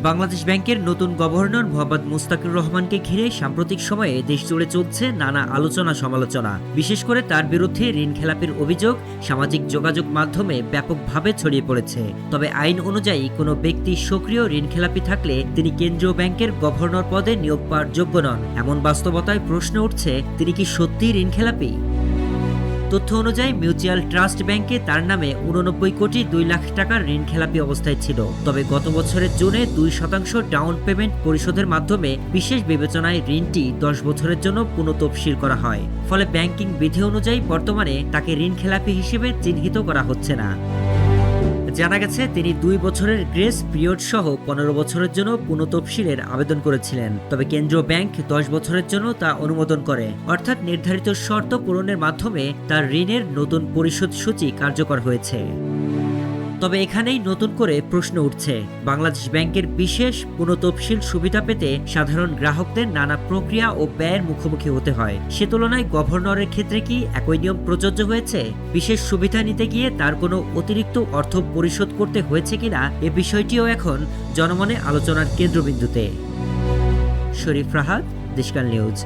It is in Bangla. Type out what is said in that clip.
বাংলাদেশ ব্যাংকের নতুন গভর্নর মোহাম্মদ মুস্তাকুর রহমানকে ঘিরে সাম্প্রতিক সময়ে দেশজুড়ে চলছে নানা আলোচনা সমালোচনা। বিশেষ করে তার বিরুদ্ধে ঋণ খেলাপির অভিযোগ সামাজিক যোগাযোগ মাধ্যমে ব্যাপকভাবে ছড়িয়ে পড়েছে। তবে আইন অনুযায়ী কোনো ব্যক্তি সক্রিয় ঋণ খেলাপি থাকলে তিনি কেন্দ্রীয় ব্যাংকের গভর্নর পদে নিয়োগ পাওয়ার যোগ্য নন। এমন বাস্তবতায় প্রশ্ন উঠছে, তিনি কি সত্যিই ঋণ খেলাপি? তথ্য অনুযায়ী মিউচুয়াল ট্রাস্ট ব্যাংকে তার নামে 89 কোটি 2 লাখ টাকার ঋণ খেলাপি অবস্থায় ছিল। তবে গত বছরের জুনে 2% ডাউন পেমেন্ট পরিশোধের মাধ্যমে বিশেষ বিবেচনায় ঋণটি 10 বছরের জন্য পুনঃতফসিল করা হয়। ফলে ব্যাংকিং বিধি অনুযায়ী বর্তমানে তাকে ঋণ খেলাপি হিসেবে চিহ্নিত করা হচ্ছে না। জানা গেছে তিনি 2 বছরের গ্রেস পিরিয়ড সহ 15 বছরের জন্য পুনঃতফসিলের আবেদন করেছিলেন। তবে কেন্দ্রীয় ব্যাংক 10 বছরের জন্য তা অনুমোদন করে, অর্থাৎ নির্ধারিত শর্ত পূরণের মাধ্যমে তার ঋণের নতুন পরিশোধ সূচি কার্যকর হয়েছে। তবে এখানেই নতুন করে প্রশ্ন উঠছে, বাংলাদেশ ব্যাংকের বিশেষ পুনঃতফসিল সুবিধা পেতে সাধারণ গ্রাহকদের নানা প্রক্রিয়া ও ব্যয়ের মুখোমুখি হতে হয়। সে তুলনায় গভর্নরের ক্ষেত্রে কি একই নিয়ম প্রযোজ্য হয়েছে? বিশেষ সুবিধা নিতে গিয়ে তার কোনো অতিরিক্ত অর্থ পরিশোধ করতে হয়েছে কিনা, এ বিষয়টিও এখন জনমনে আলোচনার কেন্দ্রবিন্দুতে। শরীফ রাহাত, দেশকাল নিউজ।